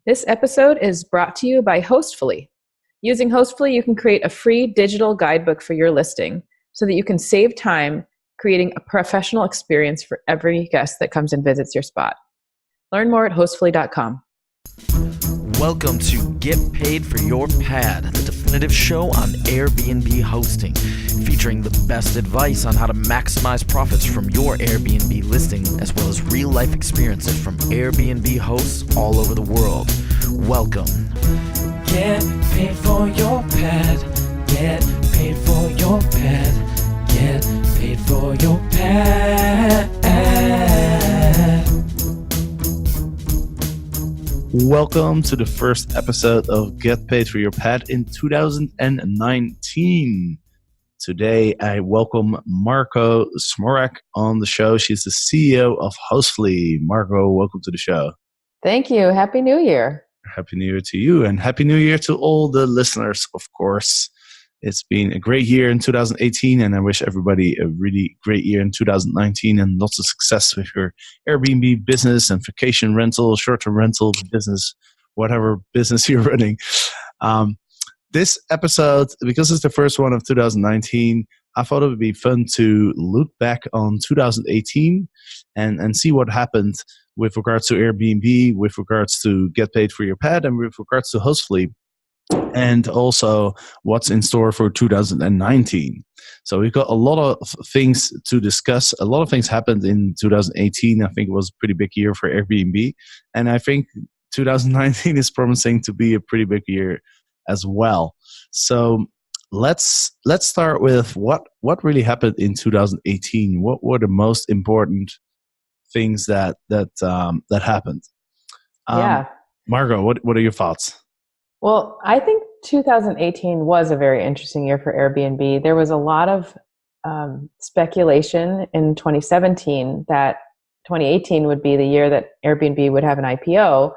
This episode is brought to you by Hostfully. Using Hostfully, you can create a free digital guidebook for your listing so that you can save time creating a professional experience for every guest that comes and visits your spot. Learn more at hostfully.com. Welcome to Get Paid for Your Pad, the definitive show on Airbnb hosting, featuring the best advice on how to maximize profits from your Airbnb listing, as well as real-life experiences from Airbnb hosts all over the world. Welcome. Get paid for your pad. Get paid for your pad. Get paid for your pad. Welcome to the first episode of Get Paid for Your Pad in 2019. Today, I welcome Margot Schmorak on the show. She's the CEO of Hostfully. Margot, welcome to the show. Thank you. Happy New Year. Happy New Year to you, and Happy New Year to all the listeners, of course. It's been a great year in 2018, and I wish everybody a really great year in 2019 and lots of success with your Airbnb business and vacation rental, short-term rental business, whatever business you're running. This episode, because it's the first one of 2019, I thought it would be fun to look back on 2018 and see what happened with regards to Airbnb, with regards to Get Paid for Your Pad, and with regards to Hostfully, and also what's in store for 2019. So we've got a lot of things to discuss. A lot of things happened in 2018. I think it was a pretty big year for Airbnb. And I think 2019 is promising to be a pretty big year as well. So let's start with what really happened in 2018. What were the most important things that happened? Margot, what are your thoughts? Well, I think 2018 was a very interesting year for Airbnb. There was a lot of speculation in 2017 that 2018 would be the year that Airbnb would have an IPO.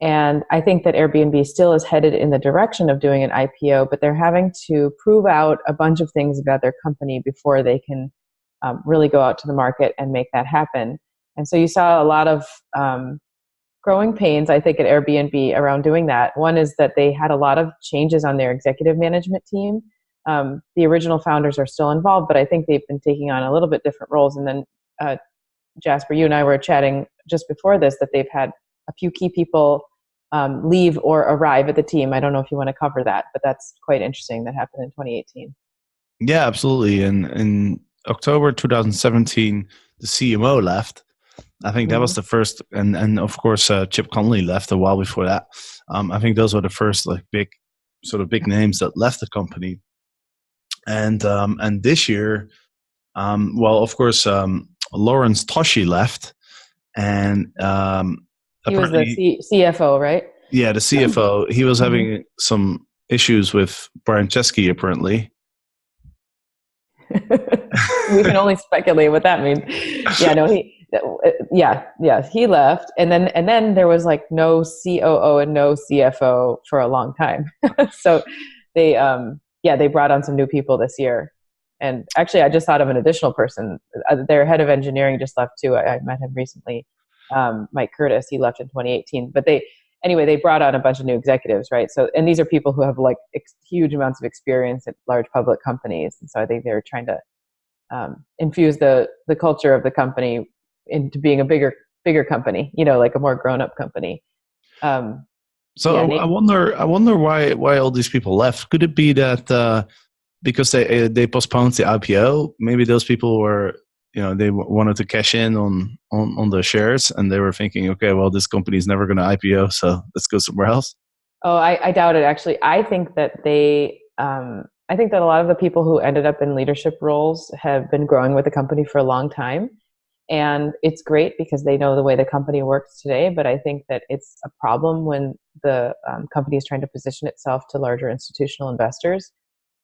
And I think that Airbnb still is headed in the direction of doing an IPO, but they're having to prove out a bunch of things about their company before they can really go out to the market and make that happen. And so you saw a lot of growing pains, I think, at Airbnb around doing that. One is that they had a lot of changes on their executive management team. The original founders are still involved, but I think they've been taking on a little bit different roles. And then, Jasper, you and I were chatting just before this that they've had a few key people leave or arrive at the team. I don't know if you want to cover that, but that's quite interesting that happened in 2018. Yeah, absolutely. And in October 2017, the CMO left. I think that was the first, and of course Chip Conley left a while before that. I think those were the first big names that left the company. And this year, of course, Lawrence Toshi left, and he was the CFO, right? Yeah, the CFO. He was having some issues with Brian Chesky, apparently. We can only speculate what that means. He left, and then there was no COO and no CFO for a long time. So they brought on some new people this year. And actually, I just thought of an additional person. Their head of engineering just left too. I met him recently, Mike Curtis. He left in 2018. But they brought on a bunch of new executives, right? So, and these are people who have huge amounts of experience at large public companies, and so I think they're trying to infuse the culture of the company into being a bigger company, a more grown-up company. I wonder why all these people left. Could it be that because they postponed the IPO? Maybe those people were, they wanted to cash in on the shares, and they were thinking, okay, well, this company is never going to IPO, so let's go somewhere else. Oh, I doubt it. Actually, I think that I think that a lot of the people who ended up in leadership roles have been growing with the company for a long time. And it's great because they know the way the company works today. But I think that it's a problem when the company is trying to position itself to larger institutional investors,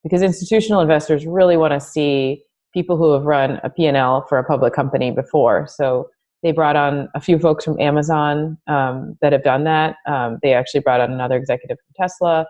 because institutional investors really want to see people who have run a P&L for a public company before. So they brought on a few folks from Amazon that have done that. They actually brought on another executive from Tesla.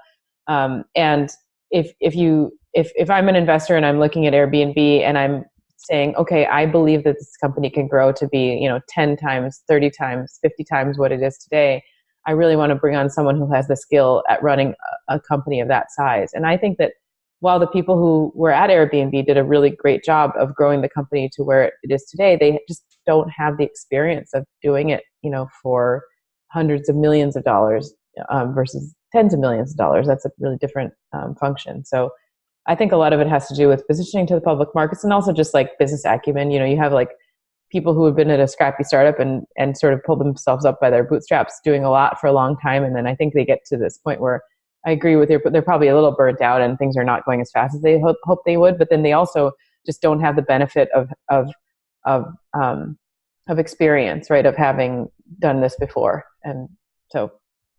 And if I'm an investor and I'm looking at Airbnb and I'm saying, okay, I believe that this company can grow to be, 10 times, 30 times, 50 times what it is today, I really want to bring on someone who has the skill at running a company of that size. And I think that while the people who were at Airbnb did a really great job of growing the company to where it is today, they just don't have the experience of doing it, for hundreds of millions of dollars versus tens of millions of dollars. That's a really different function. So I think a lot of it has to do with positioning to the public markets and also just like business acumen. You have like people who have been at a scrappy startup and sort of pulled themselves up by their bootstraps doing a lot for a long time. And then I think they get to this point where I agree with you, but they're probably a little burnt out and things are not going as fast as they hope they would. But then they also just don't have the benefit of experience, right? Of having done this before. And so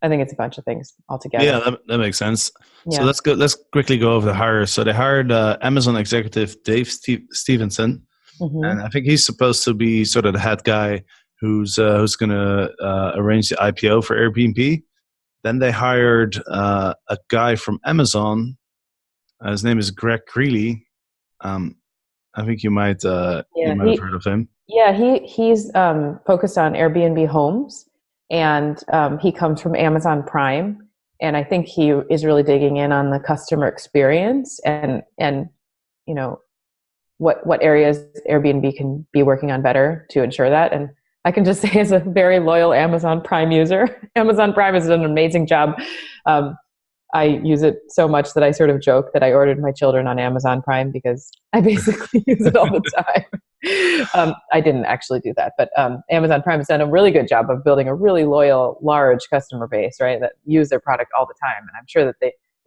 I think it's a bunch of things altogether. Yeah, that makes sense. Yeah. So let's quickly go over the hires. So they hired Amazon executive Dave Stevenson, and I think he's supposed to be sort of the head guy who's going to arrange the IPO for Airbnb. Then they hired a guy from Amazon. His name is Greg Greeley. I think you might have heard of him. Yeah, he's focused on Airbnb homes, and he comes from Amazon Prime, and I think he is really digging in on the customer experience and what areas Airbnb can be working on better to ensure that. And I can just say, as a very loyal Amazon Prime user, Amazon Prime has done an amazing job. I use it so much that I sort of joke that I ordered my children on Amazon Prime because I basically use it all the time. I didn't actually do that, but Amazon Prime has done a really good job of building a really loyal, large customer base, right, that use their product all the time. And I'm sure that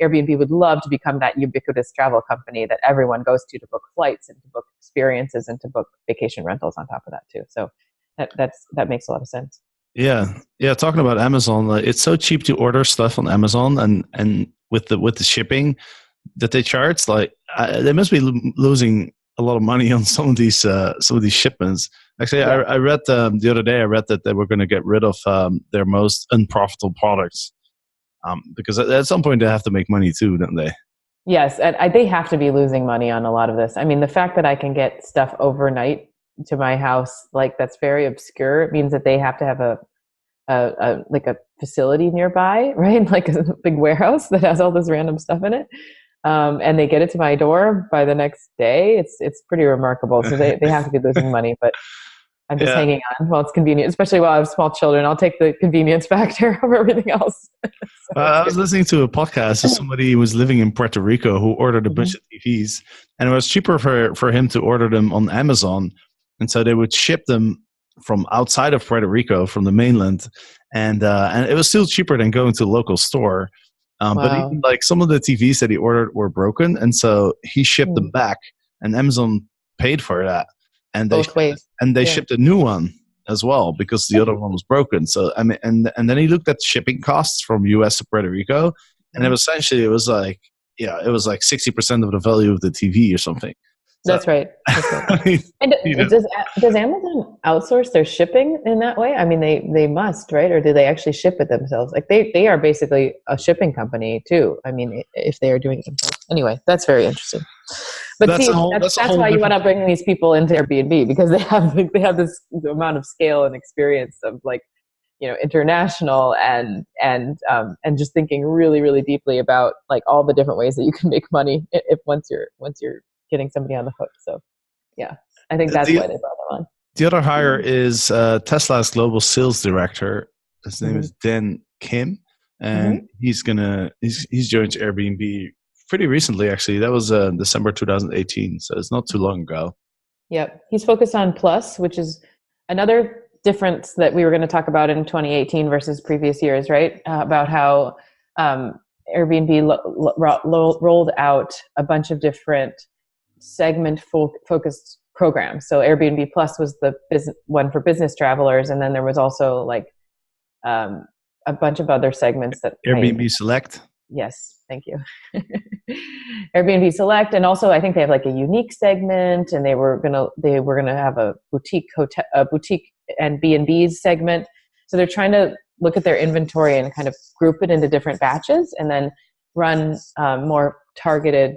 Airbnb would love to become that ubiquitous travel company that everyone goes to book flights and to book experiences and to book vacation rentals on top of that too. So that makes a lot of sense. Yeah. Talking about Amazon, it's so cheap to order stuff on Amazon, and with the shipping that they charge, they must be losing a lot of money on some of these shipments. Actually, yeah. I read the other day. I read that they were going to get rid of their most unprofitable products because at some point they have to make money too, don't they? Yes, and they have to be losing money on a lot of this. I mean, the fact that I can get stuff overnight to my house, that's very obscure. It means that they have to have a facility nearby, right? Like a big warehouse that has all this random stuff in it. And they get it to my door by the next day. It's pretty remarkable. So they have to be losing money, but I'm just hanging on. Well, it's convenient, especially while I have small children. I'll take the convenience factor over everything else. I was listening to a podcast of somebody who was living in Puerto Rico who ordered a bunch of TVs, and it was cheaper for him to order them on Amazon. And so they would ship them from outside of Puerto Rico, from the mainland, and it was still cheaper than going to the local store. Wow. But even some of the TVs that he ordered were broken, and so he shipped them back, and Amazon paid for that, and they shipped a new one as well because the other one was broken. So I mean, and then he looked at shipping costs from US to Puerto Rico, and it was 60% of the value of the TV or something. That's right. I mean, and does Amazon outsource their shipping in that way? I mean, they must, right? Or do they actually ship it themselves? They are basically a shipping company too. I mean, if they are doing it themselves. Anyway, that's very interesting. But that's why you want to bring these people into Airbnb, because they have this amount of scale and experience of international and just thinking really, really deeply about all the different ways that you can make money once you're getting somebody on the hook. So yeah, I think that's why they brought them on. The other hire is Tesla's global sales director. His name is Didn Kim, and he's joined Airbnb pretty recently, actually. That was December 2018, so it's not too long ago. Yep. He's focused on Plus, which is another difference that we were going to talk about in 2018 versus previous years, right? About how Airbnb rolled out a bunch of different segment-focused programs. So Airbnb Plus was the one for business travelers, and then there was also a bunch of other segments that Airbnb Select. Yes, thank you. Airbnb Select, and also I think they have a unique segment, and they were gonna have a boutique and B&B's segment. So they're trying to look at their inventory and kind of group it into different batches, and then run more targeted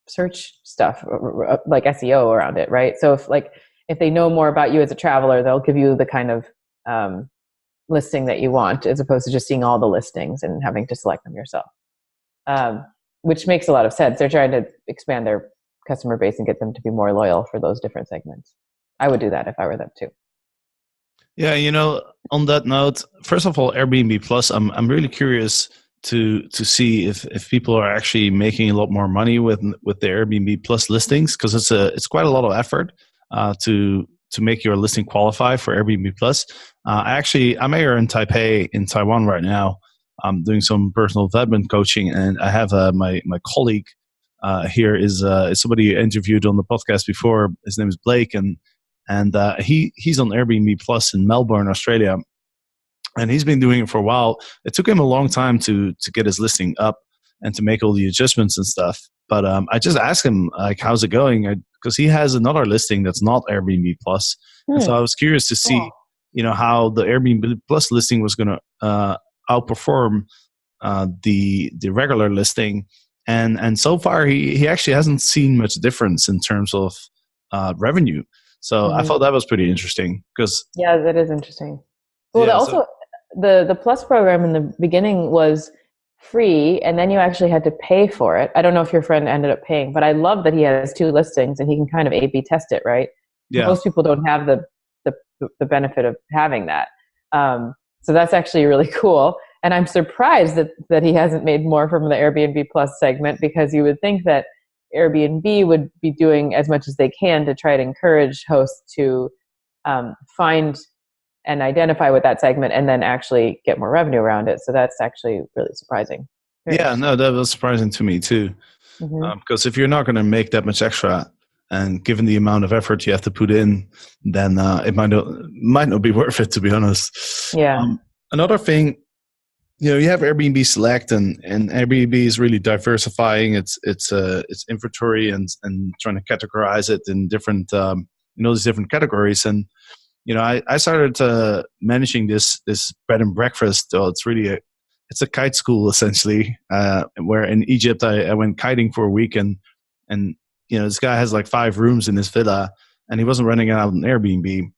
search stuff like SEO around it, right? So if they know more about you as a traveler, they'll give you the kind of listing that you want, as opposed to just seeing all the listings and having to select them yourself. Which makes a lot of sense. They're trying to expand their customer base and get them to be more loyal for those different segments. I would do that if I were them too. Yeah, on that note, first of all, Airbnb Plus, I'm really curious to see if people are actually making a lot more money with the Airbnb Plus listings, because it's quite a lot of effort to make your listing qualify for Airbnb Plus. I'm here in Taipei in Taiwan right now. I'm doing some personal development coaching, and I have my colleague here is somebody you interviewed on the podcast before. His name is Blake, and he's on Airbnb Plus in Melbourne, Australia, and he's been doing it for a while. It took him a long time to get his listing up and to make all the adjustments and stuff. But I just asked him, like, how's it going? Because he has another listing that's not Airbnb Plus, and so I was curious to see, how the Airbnb Plus listing was going to outperform the regular listing. And so far, he actually hasn't seen much difference in terms of revenue. So I thought that was pretty interesting because that is interesting. Well, the Plus program in the beginning was free, and then you actually had to pay for it. I don't know if your friend ended up paying, but I love that he has 2 listings and he can kind of A/B test it, right? Yeah. Most people don't have the benefit of having that. So that's actually really cool. And I'm surprised that he hasn't made more from the Airbnb Plus segment, because you would think that Airbnb would be doing as much as they can to try to encourage hosts to find and identify with that segment and then actually get more revenue around it. So that's actually really surprising. No, that was surprising to me too. Because if you're not going to make that much extra, and given the amount of effort you have to put in, then it might not be worth it, to be honest. Yeah. Another thing, you have Airbnb Select, and Airbnb is really diversifying its inventory and trying to categorize it in different these different categories. And I started managing this bed and breakfast. It's a kite school essentially, where in Egypt I went kiting for a week, and this guy has like 5 rooms in his villa, and he wasn't renting it out on Airbnb.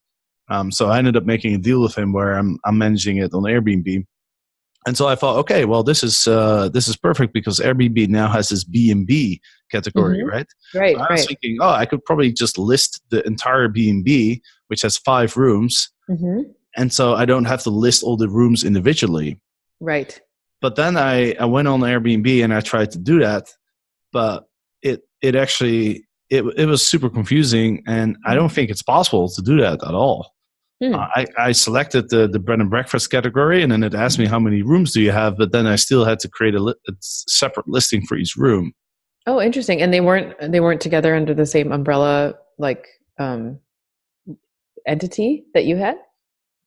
So I ended up making a deal with him where I'm managing it on Airbnb. And so I thought, okay, well, this is perfect, because Airbnb now has this B&B category, right? Right. So I was thinking, I could probably just list the entire B&B, which has 5 rooms, and so I don't have to list all the rooms individually. Right. But then I went on Airbnb and I tried to do that, but it actually was super confusing, and I don't think it's possible to do that at all. I selected the bed and breakfast category, and then it asked me how many rooms do you have, but then I still had to create a separate listing for each room. Oh, interesting. And they weren't together under the same umbrella, like entity that you had?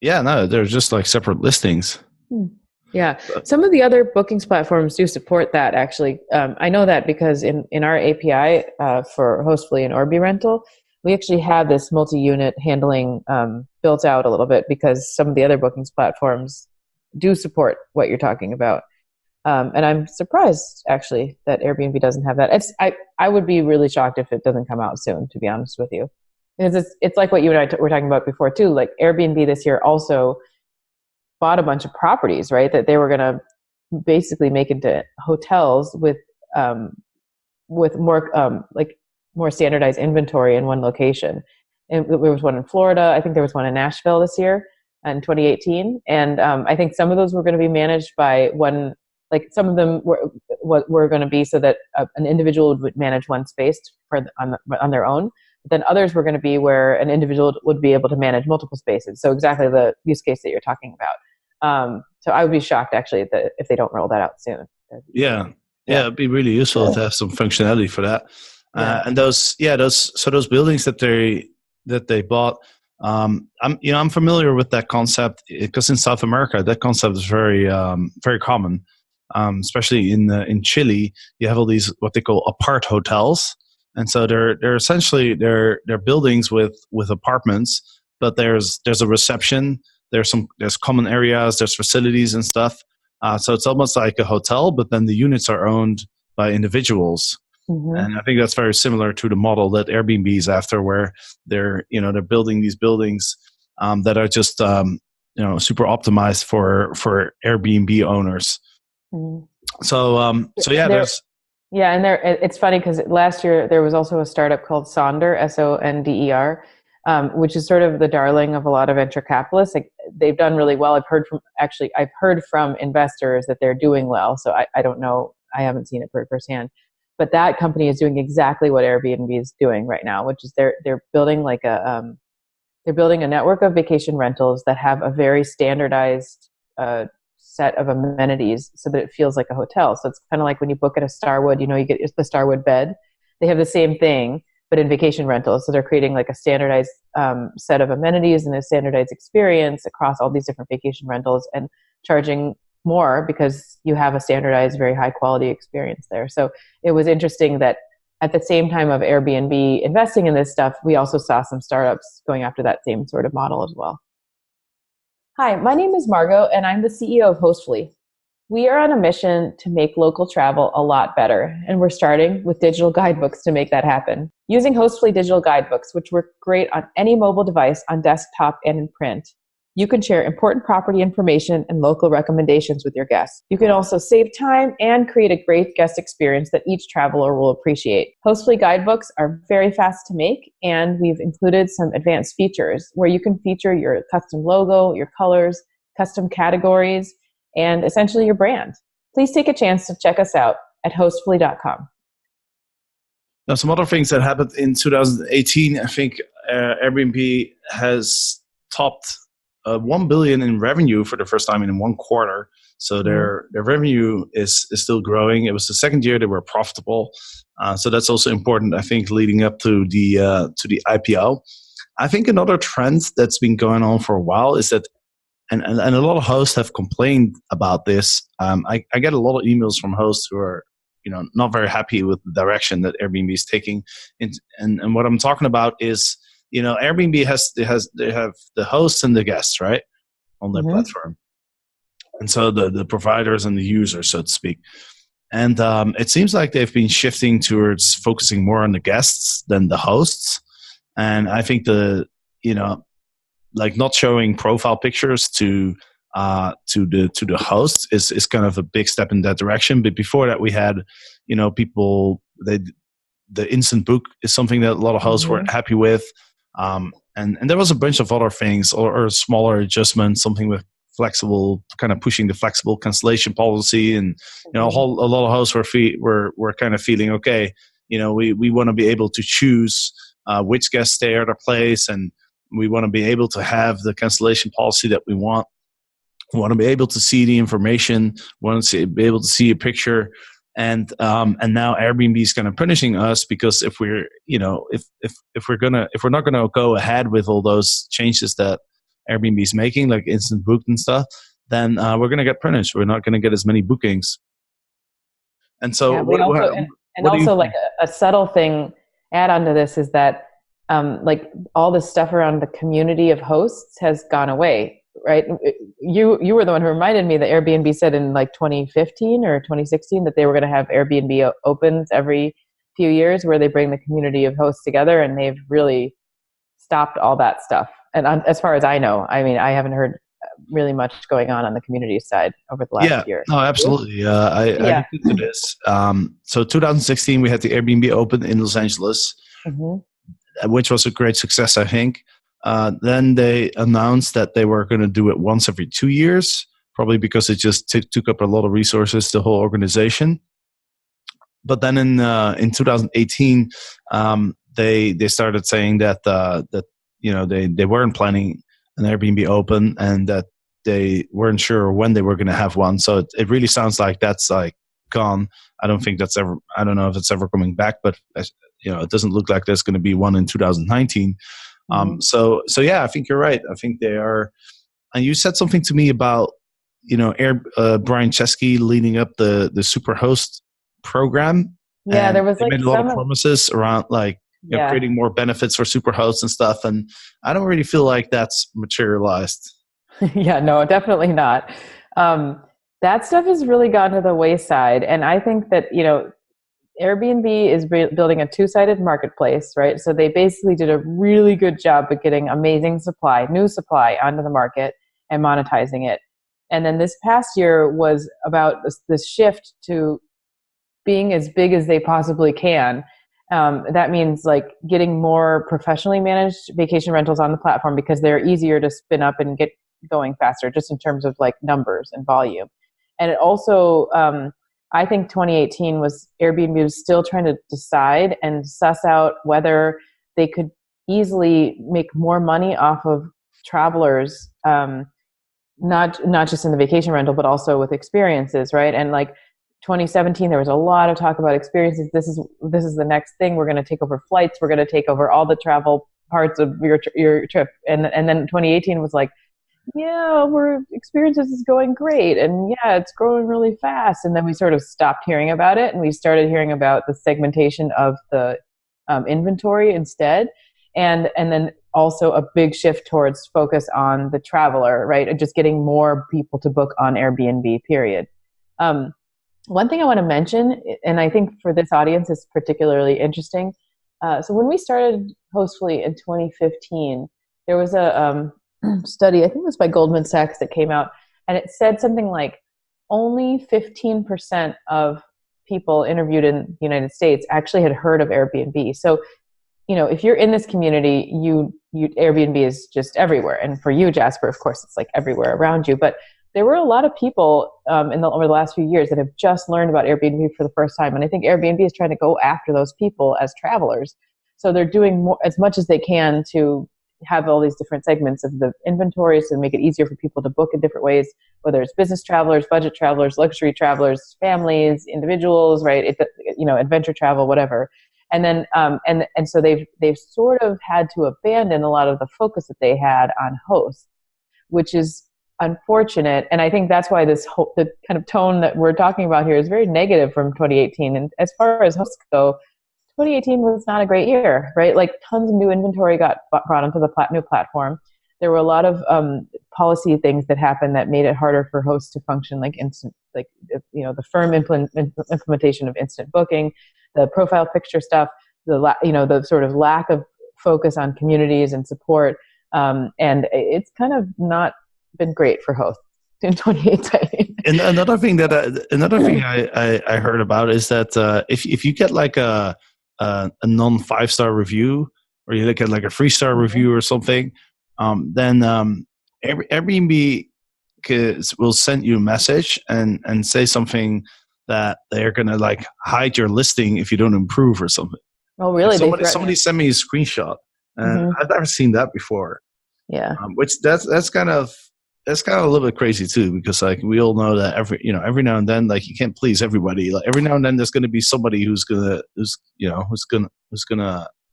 Yeah, no, they're just like separate listings. Yeah. Some of the other bookings platforms do support that, actually. I know that because in our API for Hostfully and Orbi Rental, we actually have this multi-unit handling built out a little bit, because some of the other bookings platforms do support what you're talking about. And I'm surprised, actually, that Airbnb doesn't have that. I would be really shocked if it doesn't come out soon, to be honest with you. Because it's like what you and I were talking about before, too. Like, Airbnb this year also bought a bunch of properties, right, that they were going to basically make into hotels with more more standardized inventory in one location. And there was one in Florida. I think there was one in Nashville this year in 2018. And I think some of those were going to be managed by one, like some of them were going to be so that an individual would manage one space on their own. But then others were going to be where an individual would be able to manage multiple spaces. So exactly the use case that you're talking about. So I would be shocked, actually, that if they don't roll that out soon. Yeah, it'd be really useful to have some functionality for that. And those buildings that they bought, I'm familiar with that concept, because in South America that concept is very very common, especially in Chile. You have all these what they call apart hotels, and so they're essentially they're buildings with apartments, but there's a reception, there's common areas, there's facilities and stuff. So it's almost like a hotel, but then the units are owned by individuals. And I think that's very similar to the model that Airbnb is after, where they're building these buildings that are just super optimized for Airbnb owners. Mhm. So yeah, there's Yeah, and it's funny because last year there was also a startup called Sonder, Sonder, which is sort of the darling of a lot of venture capitalists. Like, they've done really well. I've heard from investors that they're doing well. So I don't know, I haven't seen it firsthand, but that company is doing exactly what Airbnb is doing right now, which is they're building they're building a network of vacation rentals that have a very standardized set of amenities so that it feels like a hotel. So it's kind of like when you book at a Starwood, you get the Starwood bed. They have the same thing, but in vacation rentals. So they're creating like a standardized set of amenities and a standardized experience across all these different vacation rentals, and charging more because you have a standardized, very high quality experience there. So it was interesting that at the same time of Airbnb investing in this stuff, we also saw some startups going after that same sort of model as well. Hi, my name is Margot, and I'm the CEO of Hostfully. We are on a mission to make local travel a lot better, and we're starting with digital guidebooks to make that happen. Using Hostfully digital guidebooks, which work great on any mobile device, on desktop and in print, you can share important property information and local recommendations with your guests. You can also save time and create a great guest experience that each traveler will appreciate. Hostfully guidebooks are very fast to make, and we've included some advanced features where you can feature your custom logo, your colors, custom categories, and essentially your brand. Please take a chance to check us out at hostfully.com. Now, some other things that happened in 2018, I think Airbnb has topped 1 billion in revenue for the first time in one quarter. So their revenue is still growing. It was the second year they were profitable. So that's also important, I think, leading up to the IPO. I think another trend that's been going on for a while is that, and a lot of hosts have complained about this. I get a lot of emails from hosts who are not very happy with the direction that Airbnb is taking. And what I'm talking about is, Airbnb they have the hosts and the guests, right, on their platform, and so the providers and the users, so to speak. And it seems like they've been shifting towards focusing more on the guests than the hosts. And I think like not showing profile pictures to the hosts is kind of a big step in that direction. But before that, we had people, the instant book is something that a lot of hosts weren't happy with. And there was a bunch of other things or smaller adjustments, something with flexible, kind of pushing the flexible cancellation policy. And, a lot of hosts were kind of feeling, okay, we want to be able to choose which guests stay at our place. And we want to be able to have the cancellation policy that we want. We want to be able to see the information. We want to be able to see a picture. And now Airbnb is kind of punishing us because if we're not gonna go ahead with all those changes that Airbnb is making, like instant book and stuff, then we're gonna get punished. We're not gonna get as many bookings. And so, like a subtle thing add on to this is that like all this stuff around the community of hosts has gone away. Right, you were the one who reminded me that Airbnb said in like 2015 or 2016 that they were going to have Airbnb Opens every few years, where they bring the community of hosts together, and they've really stopped all that stuff. And as far as I know, I mean, I haven't heard really much going on the community side over the last year. No, absolutely. I looked into this. So 2016, we had the Airbnb Open in Los Angeles, which was a great success, I think. Then they announced that they were going to do it once every 2 years, probably because it just took up a lot of resources, the whole organization. But then in 2018, they started saying that they weren't planning an Airbnb Open, and that they weren't sure when they were going to have one. So it really sounds like that's like gone. I don't know if it's ever coming back, but it doesn't look like there's going to be one in 2019. So yeah, I think you're right. I think they are. And you said something to me about, Brian Chesky leading up the Superhost program. Yeah, there was they made a lot of promises around creating more benefits for Superhosts and stuff. And I don't really feel like that's materialized. Yeah, no, definitely not. That stuff has really gone to the wayside. And I think that, Airbnb is building a two-sided marketplace, right? So they basically did a really good job of getting amazing new supply onto the market. and monetizing it. And then this past year was about this shift to being as big as they possibly can. That means like getting more professionally managed vacation rentals on the platform because they're easier to spin up and get going faster, just in terms of like numbers and volume. And it also, I think 2018 was Airbnb was still trying to decide and suss out whether they could easily make more money off of travelers, not just in the vacation rental, but also with experiences, right? And like 2017, there was a lot of talk about experiences. This is the next thing. We're going to take over flights. We're going to take over all the travel parts of your trip. And then 2018 was like, yeah, experiences is going great, and yeah, it's growing really fast. And then we sort of stopped hearing about it, and we started hearing about the segmentation of the inventory instead, and then also a big shift towards focus on the traveler, right? And just getting more people to book on Airbnb. Period. One thing I want to mention, and I think for this audience is particularly interesting. So when we started Hostfully in 2015, there was a study, I think it was by Goldman Sachs, that came out, and it said something like only 15% of people interviewed in the United States actually had heard of Airbnb. So, if you're in this community, Airbnb is just everywhere. And for you, Jasper, of course, it's like everywhere around you. But there were a lot of people over the last few years that have just learned about Airbnb for the first time. And I think Airbnb is trying to go after those people as travelers. So they're doing more, as much as they can to have all these different segments of the inventory to make it easier for people to book in different ways, whether it's business travelers, budget travelers, luxury travelers, families, individuals, right? Adventure travel, whatever. And then, and so they've sort of had to abandon a lot of the focus that they had on hosts, which is unfortunate. And I think that's why the kind of tone that we're talking about here is very negative from 2018. And as far as hosts go, 2018 was not a great year, right? Like tons of new inventory got brought onto the new platform. There were a lot of policy things that happened that made it harder for hosts to function, like the firm implementation of instant booking, the profile picture stuff, the sort of lack of focus on communities and support, and it's kind of not been great for hosts in 2018. And another thing I heard about is that if you get like a non 5-star review, or you look at like a 3-star review or something, then Airbnb will send you a message and say something that they're gonna like hide your listing if you don't improve or something. Oh, really? Somebody sent me a screenshot, and I've never seen that before. Yeah, which that's kind of a little bit crazy too, because like we all know that every now and then, like, you can't please everybody. Like every now and then there's going to be somebody who's gonna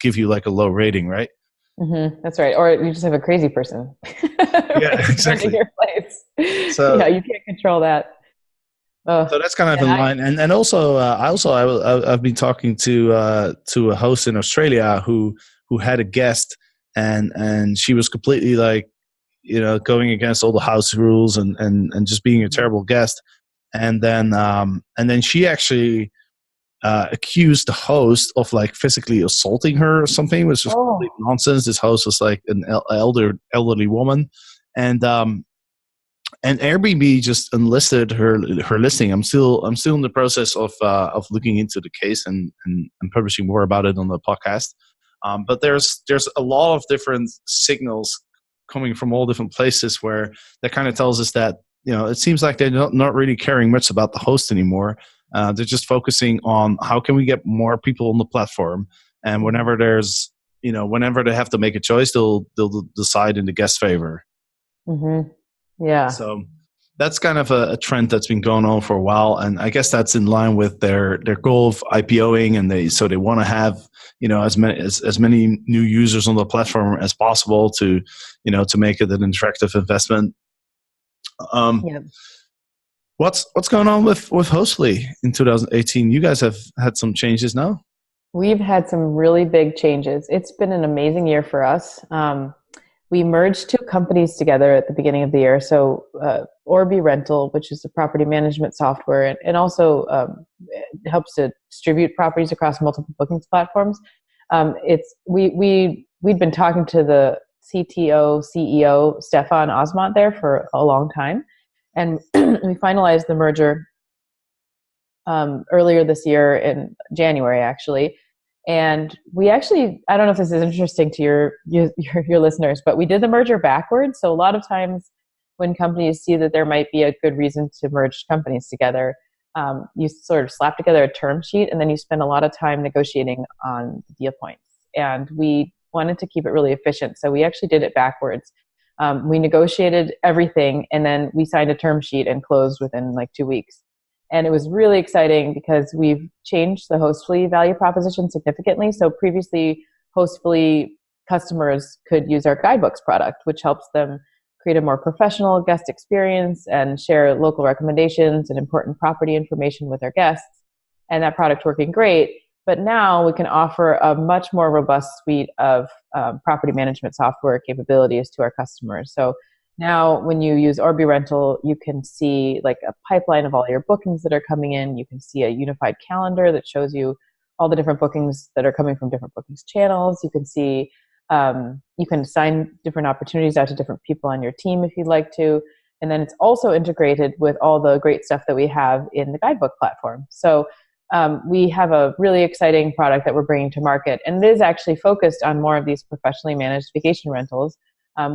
give you like a low rating, right? That's right. Or you just have a crazy person. Yeah, exactly. Your place. So yeah, you can't control that. So that's kind of in line. And also, I've been talking to a host in Australia who had a guest, and she was completely like, going against all the house rules and just being a terrible guest. And then she actually accused the host of like physically assaulting her or something, which was complete nonsense. This host was like an elderly woman, and Airbnb just unlisted her listing. I'm still in the process of looking into the case and publishing more about it on the podcast. But there's a lot of different signals coming from all different places where that kind of tells us that, it seems like they're not really caring much about the host anymore. They're just focusing on how can we get more people on the platform. And whenever they have to make a choice, they'll decide in the guest favor. Mm-hmm. Yeah. So that's kind of a trend that's been going on for a while, and I guess that's in line with their goal of IPOing, and they want to have as many new users on the platform as possible to make it an attractive investment. What's going on with Hostfully in 2018? You guys have had some changes now. We've had some really big changes. It's been an amazing year for us. We merged 2 companies together at the beginning of the year. So Airbnb Rental, which is a property management software, and also helps to distribute properties across multiple bookings platforms. We'd been talking to CTO, CEO, Stefan Osmont there for a long time. And we finalized the merger earlier this year in January, actually. And we actually, I don't know if this is interesting to your listeners, but we did the merger backwards. So a lot of times when companies see that there might be a good reason to merge companies together, you sort of slap together a term sheet and then you spend a lot of time negotiating on the deal points. And we wanted to keep it really efficient. So we actually did it backwards. We negotiated everything and then we signed a term sheet and closed within like 2 weeks. And it was really exciting because we've changed the Hostfully value proposition significantly. So previously, Hostfully customers could use our guidebooks product, which helps them create a more professional guest experience and share local recommendations and important property information with their guests. And that product working great. But now we can offer a much more robust suite of property management software capabilities to our customers. So now when you use Orbi Rental, you can see like a pipeline of all your bookings that are coming in. You can see a unified calendar that shows you all the different bookings that are coming from different bookings channels. You can see, you can assign different opportunities out to different people on your team if you'd like to. And then it's also integrated with all the great stuff that we have in the guidebook platform. So we have a really exciting product that we're bringing to market. And it is actually focused on more of these professionally managed vacation rentals.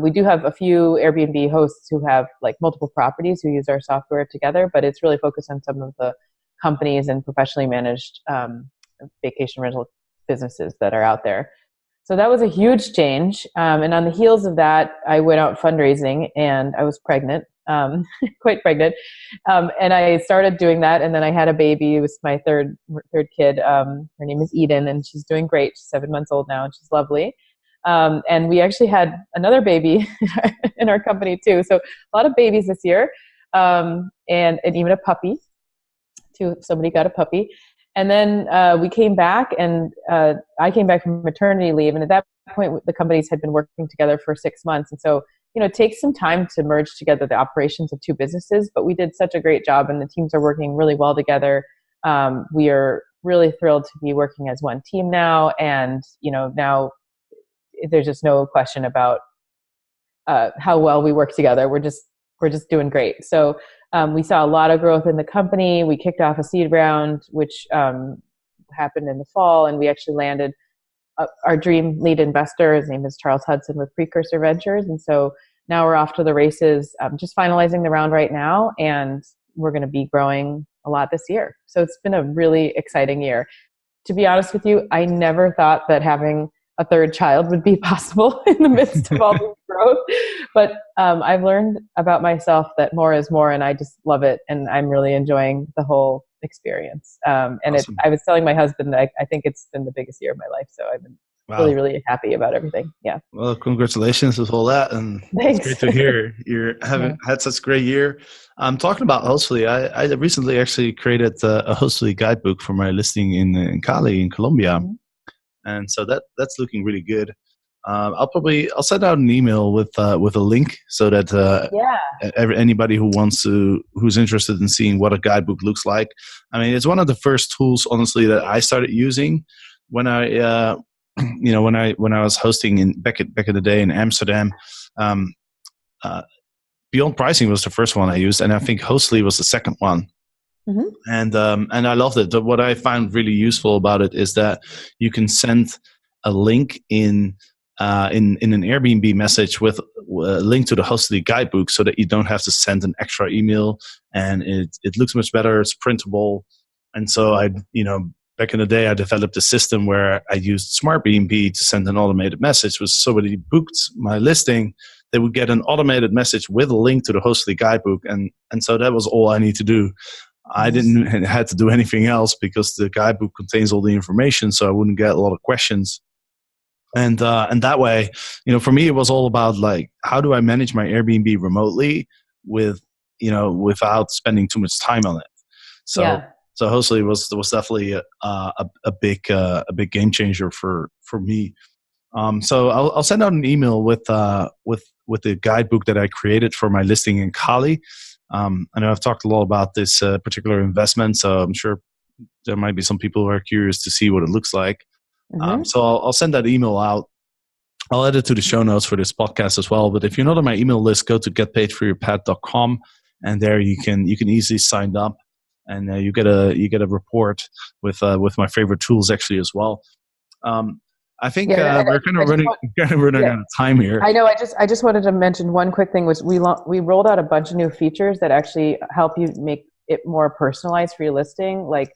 We do have a few Airbnb hosts who have like multiple properties who use our software together, but it's really focused on some of the companies and professionally managed vacation rental businesses that are out there. So that was a huge change. And on the heels of that, I went out fundraising and I was pregnant, quite pregnant. And I started doing that. And then I had a baby. It was my third kid. Her name is Eden and she's doing great. She's 7 months old now and she's lovely. And we actually had another baby in our company too. So a lot of babies this year, and even a puppy too. Somebody got a puppy. And then we came back and I came back from maternity leave. And at that point, the companies had been working together for 6 months. And so, it takes some time to merge together the operations of two businesses, but we did such a great job and the teams are working really well together. We are really thrilled to be working as one team now. And, now there's just no question about how well we work together. We're just doing great. So we saw a lot of growth in the company. We kicked off a seed round, which happened in the fall, and we actually landed our dream lead investor. His name is Charles Hudson with Precursor Ventures, and so now we're off to the races. Just finalizing the round right now, and we're going to be growing a lot this year. So it's been a really exciting year. To be honest with you, I never thought that having a third child would be possible in the midst of all this growth. But I've learned about myself that more is more, and I just love it. And I'm really enjoying the whole experience. And awesome. I was telling my husband that I think it's been the biggest year of my life. So I've been really, really happy about everything. Yeah. Well, congratulations with all that. And Thanks. It's great to hear you're having had such a great year. I'm talking about Hostfully. I recently actually created a Hostfully guidebook for my listing in Cali in Colombia. Mm-hmm. And so that's looking really good. I'll send out an email with a link so that anybody who's interested in seeing what a guidebook looks like. I mean, it's one of the first tools, honestly, that I started using when I when I was hosting back in the day in Amsterdam. Beyond Pricing was the first one I used, and I think Hostfully was the second one. Mm-hmm. And I loved it. But what I found really useful about it is that you can send a link in an Airbnb message with a link to the Hostfully guidebook, so that you don't have to send an extra email, and it looks much better. It's printable, and so back in the day I developed a system where I used SmartBnB to send an automated message. Was somebody booked my listing, they would get an automated message with a link to the Hostfully guidebook, and so that was all I need to do. I didn't have to do anything else because the guidebook contains all the information, so I wouldn't get a lot of questions. And that way, for me, it was all about like, how do I manage my Airbnb remotely without spending too much time on it? So Hostfully was definitely a big game changer for me. So I'll send out an email with the guidebook that I created for my listing in Cali. I know I've talked a lot about this particular investment, so I'm sure there might be some people who are curious to see what it looks like. Mm-hmm. So I'll send that email out. I'll add it to the show notes for this podcast as well. But if you're not on my email list, go to getpaidforyourpad.com, and there you can easily sign up, and you get a report with my favorite tools actually as well. I think we're kind of running out of time here. I know. I just wanted to mention one quick thing, which we rolled out a bunch of new features that actually help you make it more personalized for your listing, like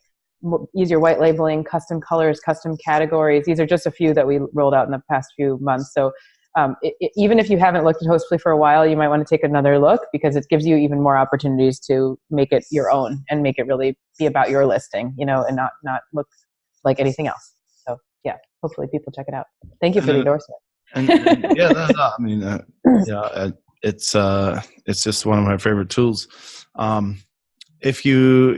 easier white labeling, custom colors, custom categories. These are just a few that we rolled out in the past few months. So even if you haven't looked at Hostfully for a while, you might want to take another look, because it gives you even more opportunities to make it your own and make it really be about your listing, and not look like anything else. So yeah, hopefully people check it out. Thank you for the endorsement. It's just one of my favorite tools. If you're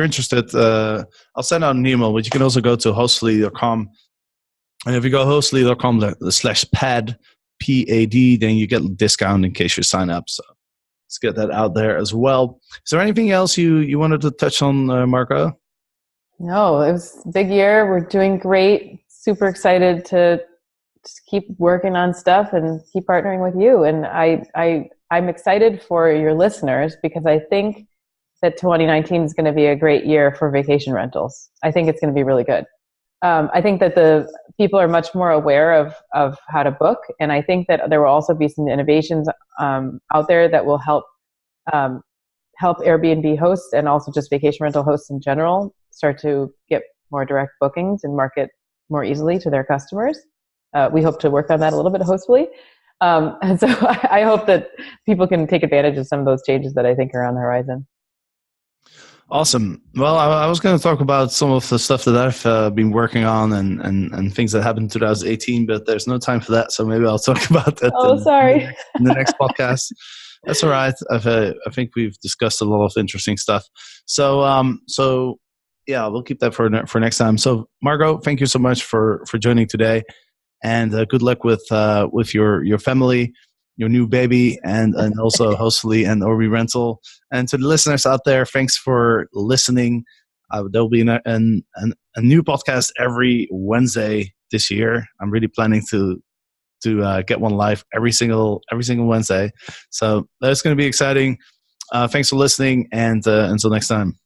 interested, I'll send out an email, but you can also go to hostfully.com. And if you go hostfully.com/pad, PAD, then you get a discount in case you sign up. So let's get that out there as well. Is there anything else you wanted to touch on, Margot? No, it was a big year. We're doing great. Super excited to just keep working on stuff and keep partnering with you. And I'm excited for your listeners, because I think that 2019 is going to be a great year for vacation rentals. I think it's going to be really good. I think that the people are much more aware of how to book. And I think that there will also be some innovations out there that will help Airbnb hosts, and also just vacation rental hosts in general, start to get more direct bookings and market more easily to their customers. We hope to work on that a little bit, hopefully. And so I hope that people can take advantage of some of those changes that I think are on the horizon. Awesome. Well, I was going to talk about some of the stuff that I've been working on and things that happened in 2018, but there's no time for that. So maybe I'll talk about that in the next podcast. That's all right. I think we've discussed a lot of interesting stuff. So yeah, we'll keep that for next time. So Margot, thank you so much for joining today, and good luck with your family, your new baby, and also Hostfully and Orbi Rental. And to the listeners out there, thanks for listening. There'll be a new podcast every Wednesday this year. I'm really planning to get one live every single Wednesday. So that's going to be exciting. Thanks for listening, and until next time.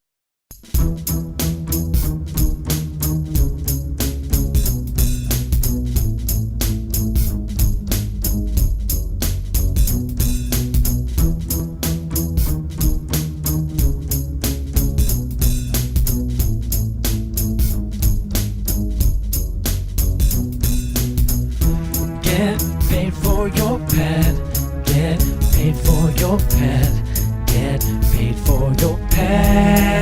Get paid for your pad. Get paid for your pad. Get paid for your pad.